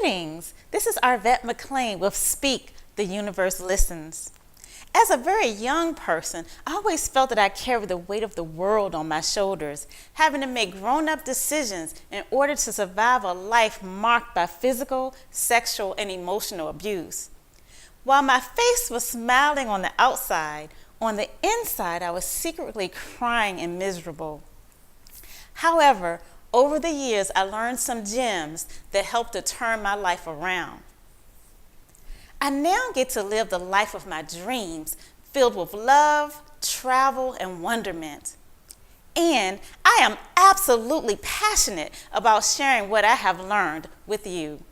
Greetings. This is Arvette McLean with Speak, the Universe Listens. As a very young person, I always felt that I carried the weight of the world on my shoulders, having to make grown-up decisions in order to survive a life marked by physical, sexual, and emotional abuse. While my face was smiling on the outside, on the inside I was secretly crying and miserable. However, over the years, I learned some gems that helped to turn my life around. I now get to live the life of my dreams, filled with love, travel, and wonderment. And I am absolutely passionate about sharing what I have learned with you.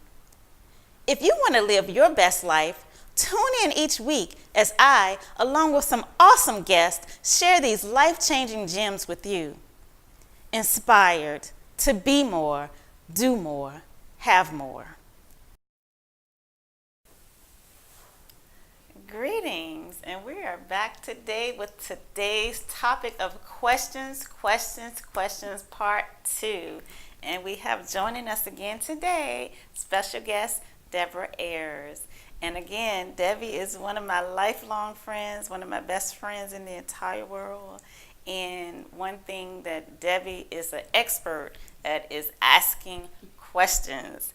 If you want to live your best life, tune in each week as I, along with some awesome guests, share these life-changing gems with you. Inspired to be more, do more, have more. Greetings, and we are back today with today's topic of questions, part 2. And we have joining us again today, special guest Deborah Ayers. And again, Debbie is one of my lifelong friends, one of my best friends in the entire world. And one thing that Debbie is an expert at is asking questions.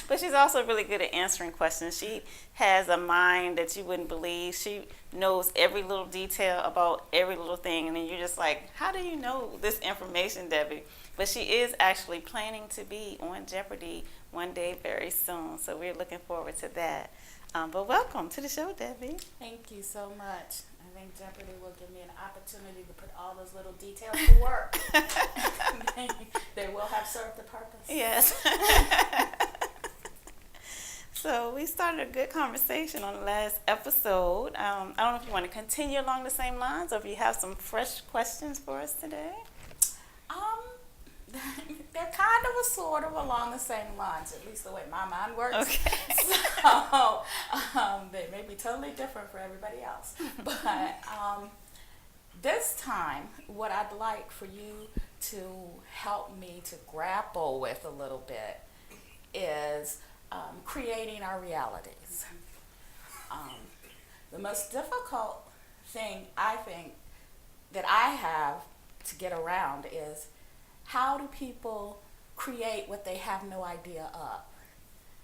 But she's also really good at answering questions. She has a mind that you wouldn't believe. She knows every little detail about every little thing. And then you're just like, how do you know this information, Debbie? But she is actually planning to be on Jeopardy one day very soon. So we're looking forward to that. But welcome to the show, Debbie. Thank you so much. I think Jeopardy will give me an opportunity to put all those little details to work. They will have served the purpose. Yes. So we started a good conversation on the last episode. I don't know if you want to continue along the same lines or if you have some fresh questions for us today. They're kind of a sort of along the same lines, at least the way my mind works. Okay. So they may be totally different for everybody else. But this time, what I'd like for you to help me to grapple with a little bit is creating our realities. The most difficult thing I think that I have to get around is, how do people create what they have no idea of?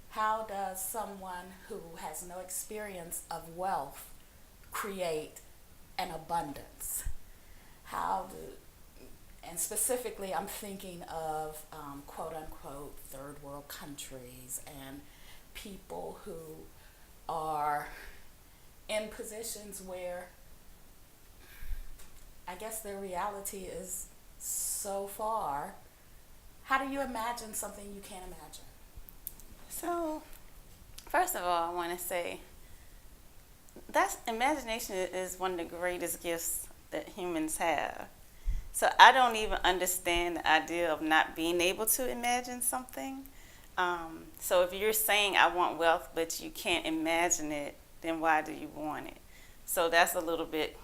How does someone who has no experience of wealth create an abundance? And specifically I'm thinking of quote unquote third world countries and people who are in positions where I guess their reality is so far. How do you imagine something you can't imagine? So, first of all, I want to say imagination is one of the greatest gifts that humans have. So I don't even understand the idea of not being able to imagine something. So if you're saying I want wealth but you can't imagine it, then why do you want it? So that's a little bit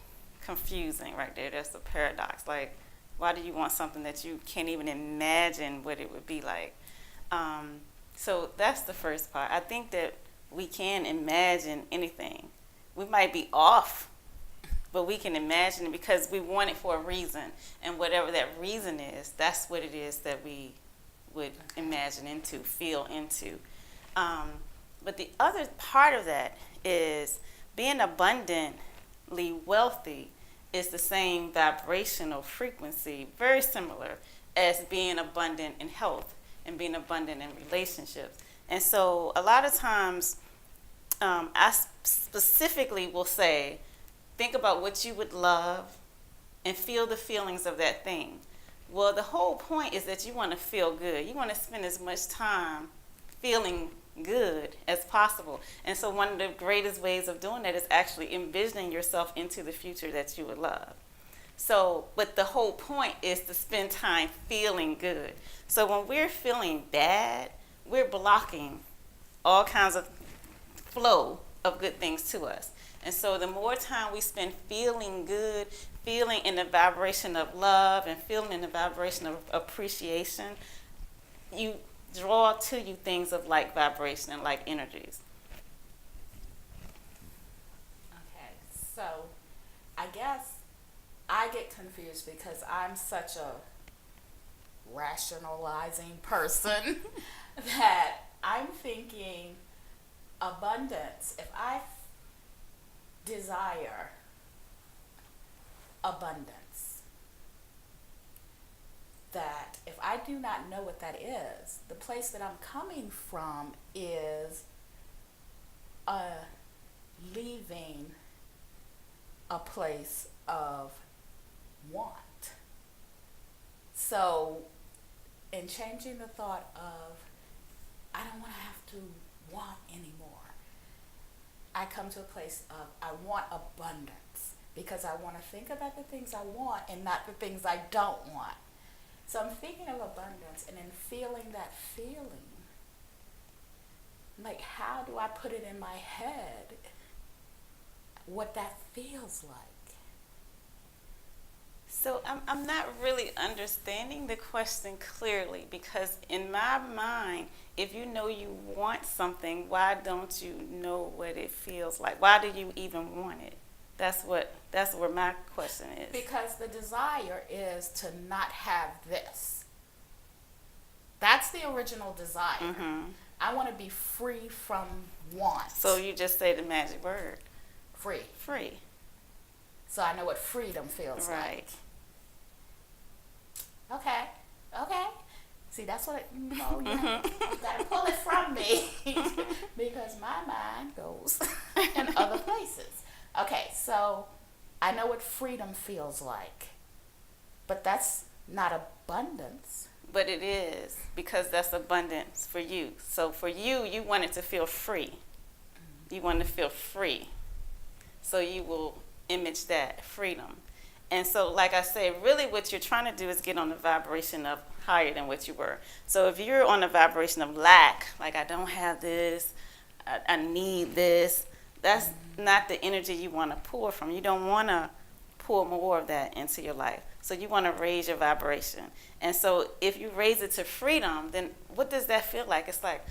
confusing right there. That's a paradox. Like, why do you want something that you can't even imagine what it would be like? So that's the first part. I think that we can imagine anything. We might be off, but we can imagine it because we want it for a reason. And whatever that reason is, that's what it is that we would imagine into, feel into. But the other part of that is being abundantly wealthy is the same vibrational frequency, very similar as being abundant in health and being abundant in relationships. And so a lot of times I specifically will say, think about what you would love and feel the feelings of that thing. Well, the whole point is that you want to feel good. You want to spend as much time feeling good as possible. And so one of the greatest ways of doing that is actually envisioning yourself into the future that you would love. So, but the whole point is to spend time feeling good. So when we're feeling bad, we're blocking all kinds of flow of good things to us. And so the more time we spend feeling good, feeling in the vibration of love and feeling in the vibration of appreciation, draw to you things of like vibration and like energies. Okay, so I guess I get confused because I'm such a rationalizing person that I'm thinking abundance. If I desire abundance, that if I do not know what that is, the place that I'm coming from is leaving a place of want. So, in changing the thought of, I don't want to have to want anymore, I come to a place of, I want abundance because I want to think about the things I want and not the things I don't want. So I'm thinking of abundance and then feeling that feeling. Like, how do I put it in my head what that feels like? So I'm not really understanding the question clearly, because in my mind, if you know you want something, why don't you know what it feels like? Why do you even want it? That's where my question is. Because the desire is to not have this. That's the original desire. Mm-hmm. I want to be free from want. So you just say the magic word. Free. Free. So I know what freedom feels Right. like. Okay. See, that's what, you got to pull it from me because my mind goes in other places. Okay, so I know what freedom feels like, but that's not abundance. But it is, because that's abundance for you. So for you, you want it to feel free. You want to feel free. So you will image that freedom. And so, like I said, really what you're trying to do is get on the vibration of higher than what you were. So if you're on the vibration of lack, like I don't have this, I need this, that's not the energy you want to pour from. You don't want to pour more of that into your life. So you want to raise your vibration. And so if you raise it to freedom, then what does that feel like? It's like,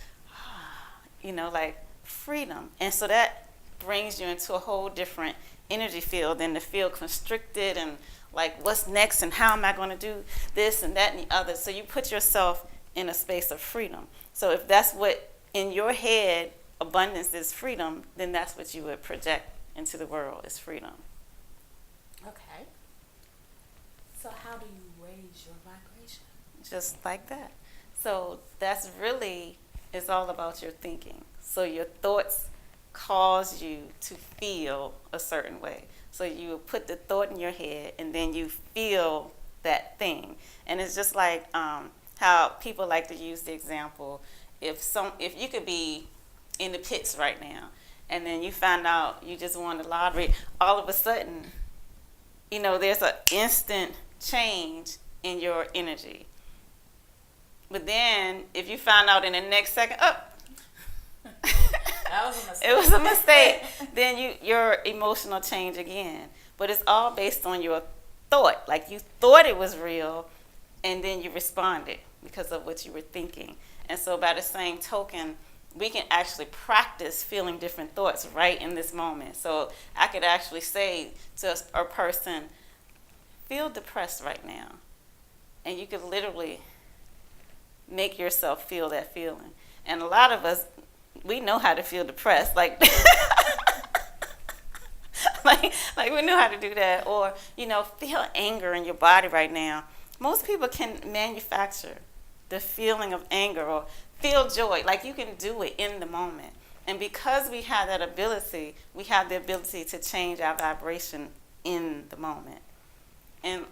like freedom. And so that brings you into a whole different energy field than to feel constricted and like what's next and how am I going to do this and that and the other. So you put yourself in a space of freedom. So if that's what in your head abundance is, freedom, then that's what you would project into the world, is freedom. Okay. So how do you raise your vibration? Just like that. So that's really, it's all about your thinking. So your thoughts cause you to feel a certain way. So you put the thought in your head and then you feel that thing. And it's just like how people like to use the example, if you could be in the pits right now and then you find out you just won the lottery, all of a sudden, there's an instant change in your energy. But then if you find out in the next second, That was a mistake. it was a mistake, then your emotional change again. But it's all based on your thought. Like you thought it was real, and then you responded because of what you were thinking. And so by the same token, we can actually practice feeling different thoughts right in this moment. So I could actually say to a person, feel depressed right now. And you could literally make yourself feel that feeling. And a lot of us, we know how to feel depressed, like we know how to do that. Or feel anger in your body right now. Most people can manufacture the feeling of anger, or feel joy. Like you can do it in the moment. And because we have that ability, we have the ability to change our vibration in the moment. And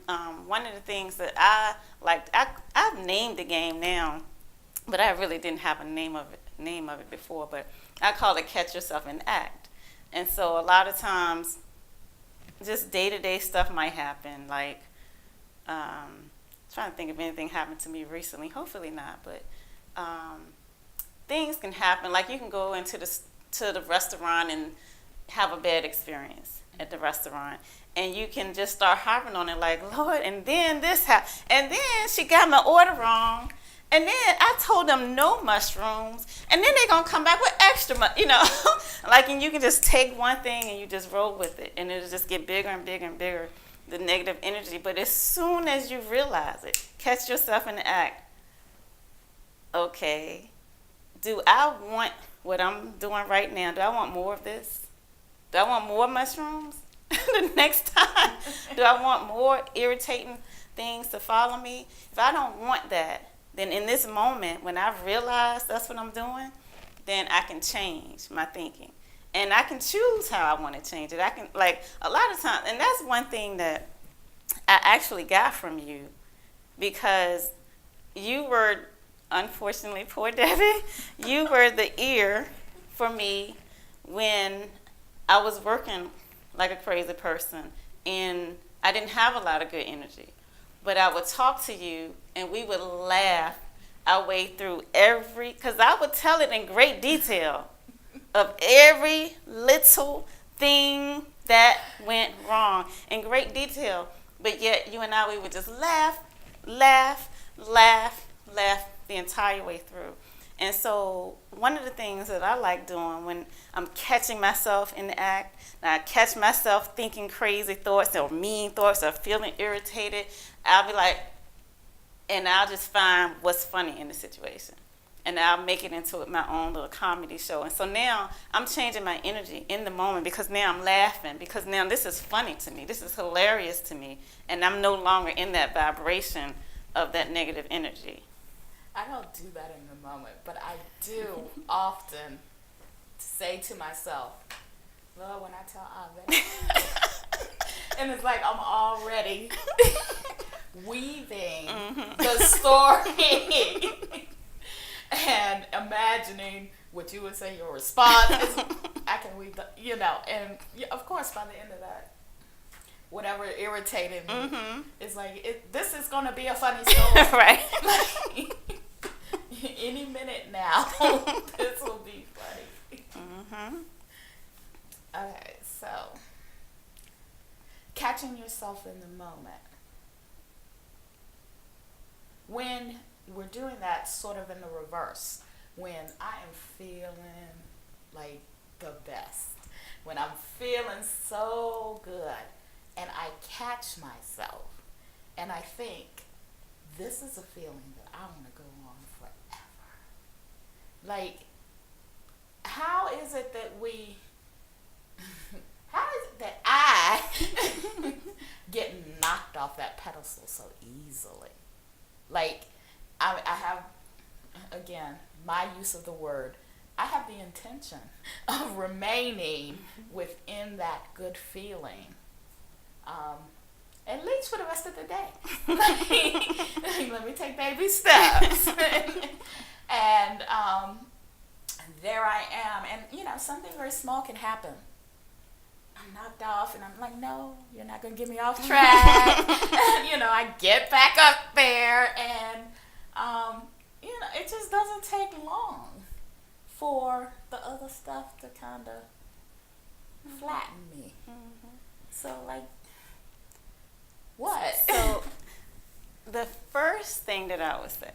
one of the things that I liked, I've named the game now, but I really didn't have a name of it before, but I call it Catch Yourself in Act. And so a lot of times just day-to-day stuff might happen, like trying to think if anything happened to me recently, hopefully not, but things can happen. Like you can go into the restaurant and have a bad experience at the restaurant, and you can just start harping on it like, Lord, and then this happened, and then she got my order wrong, And then I told them no mushrooms, and then they're gonna come back with extra, like, and you can just take one thing and you just roll with it, and it'll just get bigger and bigger and bigger, the negative energy. But as soon as you realize it, catch yourself in the act. Okay, do I want what I'm doing right now? Do I want more of this? Do I want more mushrooms the next time? Do I want more irritating things to follow me? If I don't want that, then in this moment, when I've realized that's what I'm doing, then I can change my thinking. And I can choose how I want to change it. I can, like, a lot of times, and that's one thing that I actually got from you, because you were, unfortunately, poor Debbie, you were the ear for me when I was working like a crazy person and I didn't have a lot of good energy. But I would talk to you and we would laugh our way through because I would tell it in great detail of every little thing that went wrong in great detail. But yet you and I, we would just laugh, laugh, laugh, laugh the entire way through. And so one of the things that I like doing when I'm catching myself in the act, and I catch myself thinking crazy thoughts or mean thoughts or feeling irritated, I'll be like, and I'll just find what's funny in the situation. And I'll make it into my own little comedy show. And so now I'm changing my energy in the moment because now I'm laughing, because now this is funny to me. This is hilarious to me. And I'm no longer in that vibration of that negative energy. I don't do that in the moment, but I do often say to myself, Lord, when I tell Abed, and it's like I'm already weaving the story and imagining what you would say your response is. I can weave the, and of course by the end of that, whatever irritated me, it's like, this is going to be a funny story. Right. Any minute now, this will be funny. Okay, so catching yourself in the moment. When we're doing that sort of in the reverse, when I am feeling like the best, when I'm feeling so good, and I catch myself, and I think, this is a feeling that I want to go on forever. Like, how is it that I get knocked off that pedestal so easily? Like, I have, again, my use of the word, I have the intention of remaining within that good feeling. At least for the rest of the day. Let me take baby steps. And there I am. And, something very small can happen. I'm knocked off, and I'm like, no, you're not going to get me off track. And, I get back up there, and, it just doesn't take long for the other stuff to kind of flatten me. So, like, what? So the first thing that I would say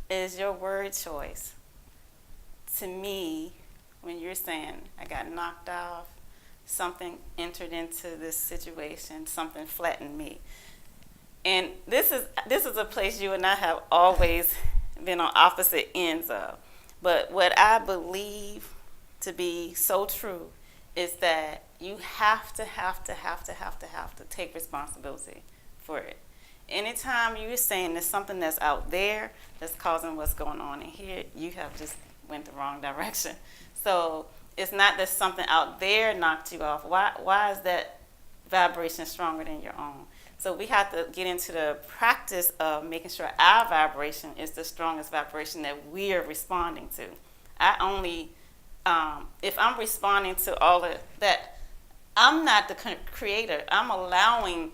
is your word choice. To me, when you're saying I got knocked off, something entered into this situation, something flattened me. And this is a place you and I have always been on opposite ends of. But what I believe to be so true is that you have to take responsibility for it. Anytime you're saying there's something that's out there that's causing what's going on in here, you have just went the wrong direction. So it's not that something out there knocked you off. Why is that vibration stronger than your own? So we have to get into the practice of making sure our vibration is the strongest vibration that we are responding to. If I'm responding to all of that, I'm not the creator. I'm allowing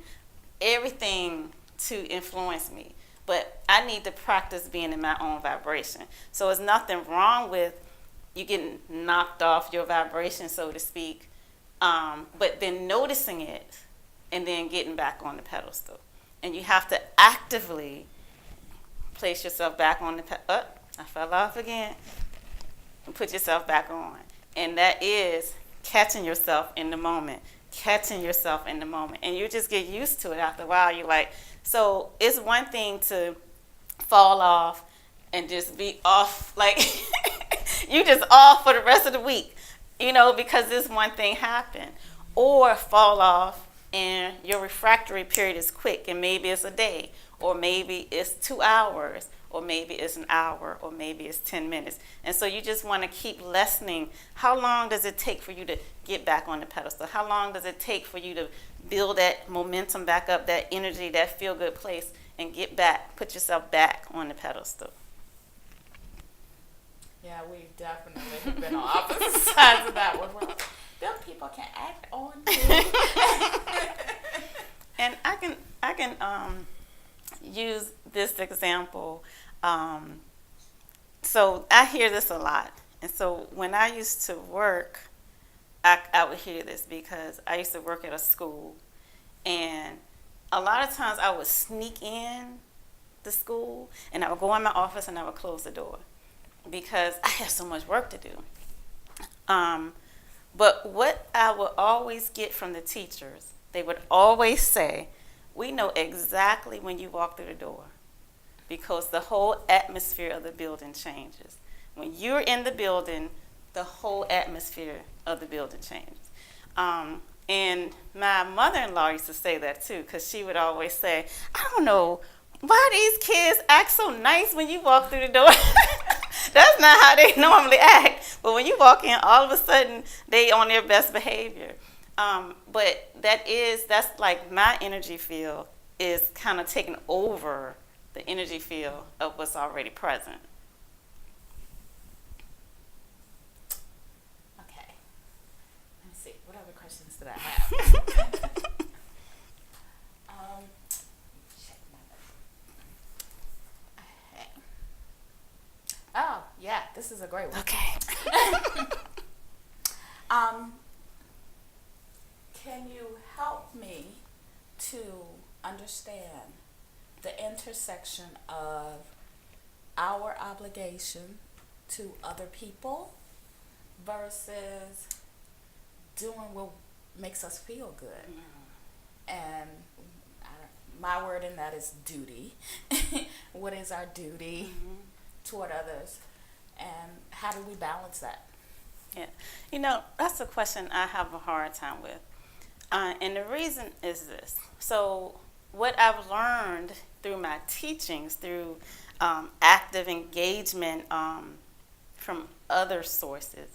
everything to influence me. But I need to practice being in my own vibration. So there's nothing wrong with you getting knocked off your vibration, so to speak, but then noticing it and then getting back on the pedestal. And you have to actively place yourself back on the I fell off again. And put yourself back on. And that is catching yourself in the moment. Catching yourself in the moment. And you just get used to it after a while. You're like, so it's one thing to fall off and just be off, like you just off for the rest of the week, because this one thing happened. Or fall off and your refractory period is quick, and maybe it's a day, or maybe it's 2 hours, or maybe it's an hour, or maybe it's 10 minutes. And so you just want to keep lessening. How long does it take for you to get back on the pedestal? How long does it take for you to build that momentum back up, that energy, that feel-good place, and get back, put yourself back on the pedestal? Yeah, we definitely have been on opposite sides of that one. Them people can act on me. And I can use this example. So I hear this a lot. And so when I used to work, I would hear this because I used to work at a school. And a lot of times I would sneak in the school and I would go in my office and I would close the door because I have so much work to do. But what I would always get from the teachers, they would always say, we know exactly when you walk through the door because the whole atmosphere of the building changes. When you're in the building, the whole atmosphere of the building changes. And my mother-in-law used to say that too, because she would always say, I don't know, why these kids act so nice when you walk through the door? That's not how they normally act. But when you walk in, all of a sudden, they on their best behavior. But that's like my energy field is kind of taking over the energy field of what's already present. Okay. Let me see. What other questions did I have? Check my notes. Okay. Oh, yeah. This is a great one. Okay. Can you help me to understand the intersection of our obligation to other people versus doing what makes us feel good? And my word in that is duty. What is our duty toward others? And how do we balance that? Yeah. That's a question I have a hard time with. And the reason is this. So what I've learned through my teachings, through active engagement from other sources,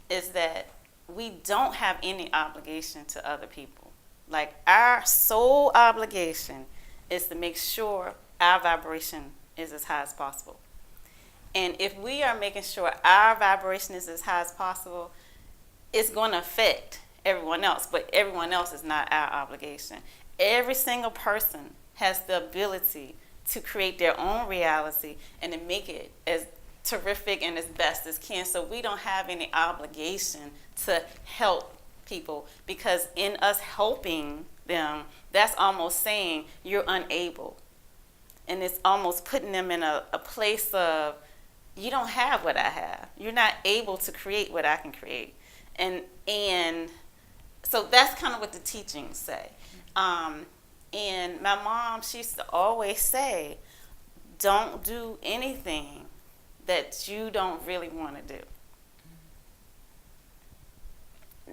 is that we don't have any obligation to other people. Like our sole obligation is to make sure our vibration is as high as possible. And if we are making sure our vibration is as high as possible, it's going to affect everyone else, but everyone else is not our obligation. Every single person has the ability to create their own reality and to make it as terrific and as best as can. So we don't have any obligation to help people, because in us helping them, that's almost saying you're unable. And it's almost putting them in a place of, you don't have what I have. You're not able to create what I can create. And so that's kind of what the teachings say. And my mom, she used to always say, don't do anything that you don't really want to do.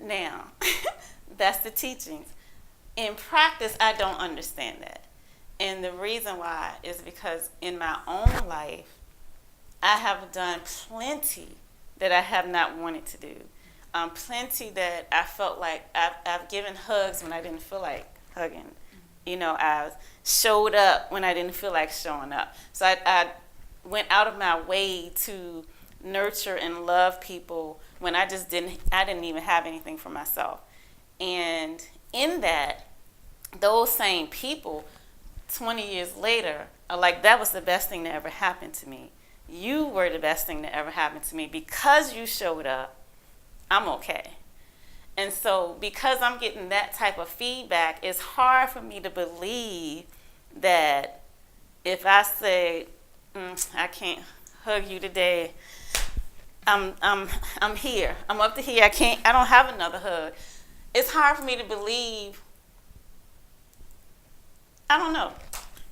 Now, that's the teachings. In practice, I don't understand that. And the reason why is because in my own life, I have done plenty that I have not wanted to do. Plenty that I felt like I've given hugs when I didn't feel like hugging. I showed up when I didn't feel like showing up. So I went out of my way to nurture and love people when I didn't even have anything for myself. And in that, those same people, 20 years later, are like, that was the best thing that ever happened to me. You were the best thing that ever happened to me. Because you showed up, I'm okay. And so because I'm getting that type of feedback, it's hard for me to believe that if I say I can't hug you today. I'm here. I'm up to here. I don't have another hug. It's hard for me to believe. I don't know.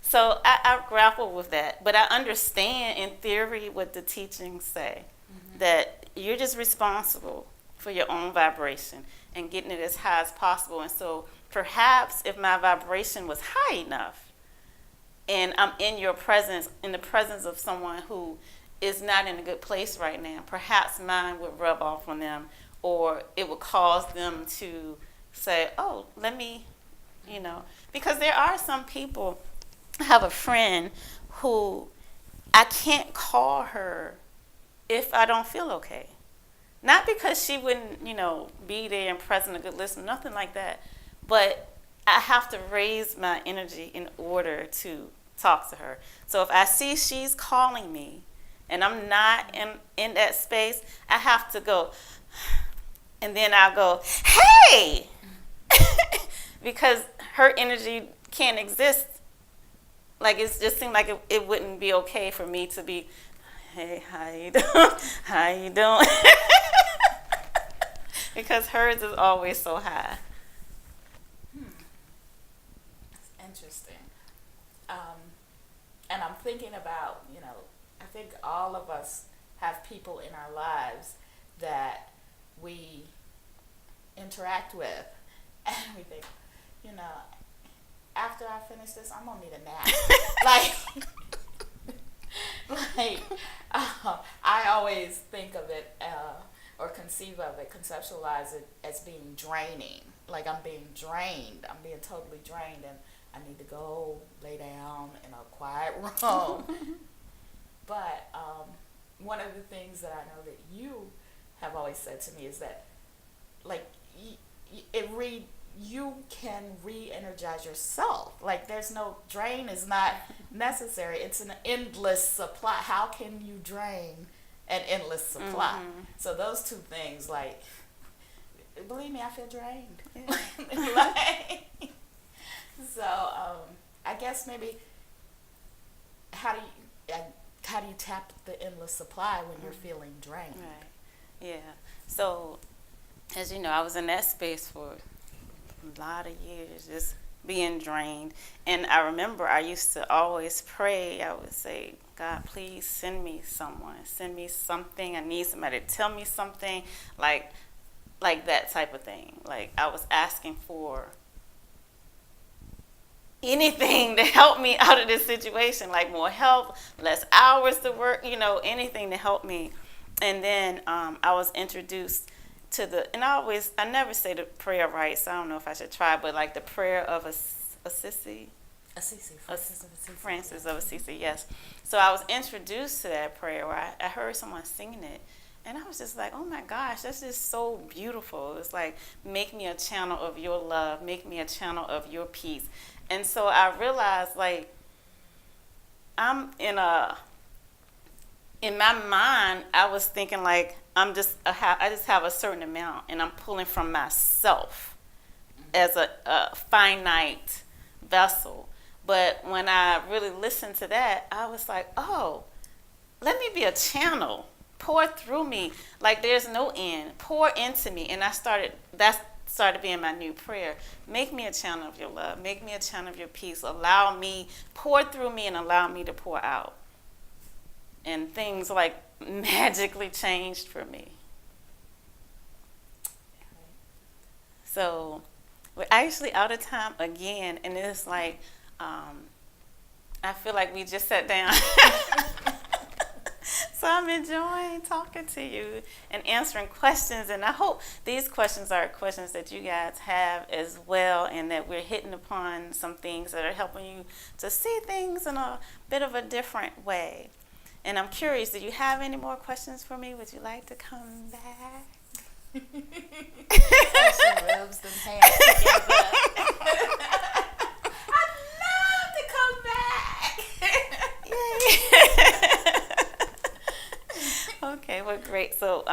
So I grapple with that. But I understand in theory what the teachings say. That you're just responsible for your own vibration and getting it as high as possible. And so perhaps if my vibration was high enough and I'm in your presence, in the presence of someone who is not in a good place right now, perhaps mine would rub off on them, or it would cause them to say, oh, let me, because there are some people. I have a friend who I can't call her if I don't feel okay. Not because she wouldn't, be there and present, a good listener, nothing like that. But I have to raise my energy in order to talk to her. So if I see she's calling me and I'm not in that space, I have to go, and then I'll go, hey! Because her energy can't exist. Like, it just seemed like it wouldn't be okay for me to be, hey, how you doing? How you doing? Because hers is always so high. That's interesting. And I'm thinking about, I think all of us have people in our lives that we interact with, and we think, after I finish this, I'm gonna need a nap. I always think of it or conceive of it, conceptualize it as being draining. Like I'm being drained. I'm being totally drained, and I need to go lay down in a quiet room. But one of the things that I know that you have always said to me is that, like, you can re-energize yourself. Like, there's no drain is not necessary. It's an endless supply. How can you drain an endless supply? So those two things, like, believe me, I feel drained. Yeah. So I guess maybe how do you tap the endless supply when you're feeling drained? Right. Yeah. So, as you know, I was in that space for a lot of years, just being drained. And I remember I used to always pray. I would say, God, please send me someone. Send me something. I need somebody to tell me something. Like that type of thing. Like, I was asking for anything to help me out of this situation. Like more help, less hours to work, anything to help me. And then I was introduced to I never say the prayer right, so I don't know if I should try, but like the prayer of Assisi. Francis of Assisi, yes. So I was introduced to that prayer where I heard someone singing it, and I was just like, oh my gosh, that's just so beautiful. It's like, make me a channel of your love, make me a channel of your peace. And so I realized, like, I'm in my mind, I was thinking like, I just have a certain amount, and I'm pulling from myself as a finite vessel. But when I really listened to that, I was like, oh, let me be a channel. Pour through me like there's no end. Pour into me. And that started being my new prayer. Make me a channel of your love. Make me a channel of your peace. Pour through me and allow me to pour out. And things like magically changed for me. So we're actually out of time again, and it's like I feel like we just sat down. So I'm enjoying talking to you and answering questions, and I hope these questions are questions that you guys have as well, and that we're hitting upon some things that are helping you to see things in a bit of a different way. And I'm curious, do you have any more questions for me? Would you like to come back? She rubs them hands together. I'd love to come back. Yay. Okay, well, great. So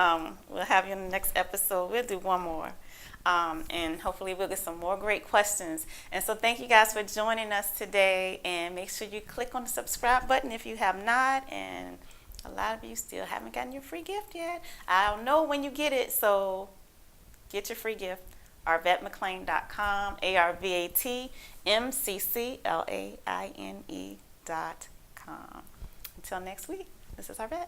we'll have you in the next episode. We'll do one more. And hopefully we'll get some more great questions. And so thank you guys for joining us today, and make sure you click on the subscribe button if you have not. And a lot of you still haven't gotten your free gift yet. I'll know when you get it, so get your free gift. ArvetteMcClain.com, ArvatMcclaine.com. Until next week, this is Arvette.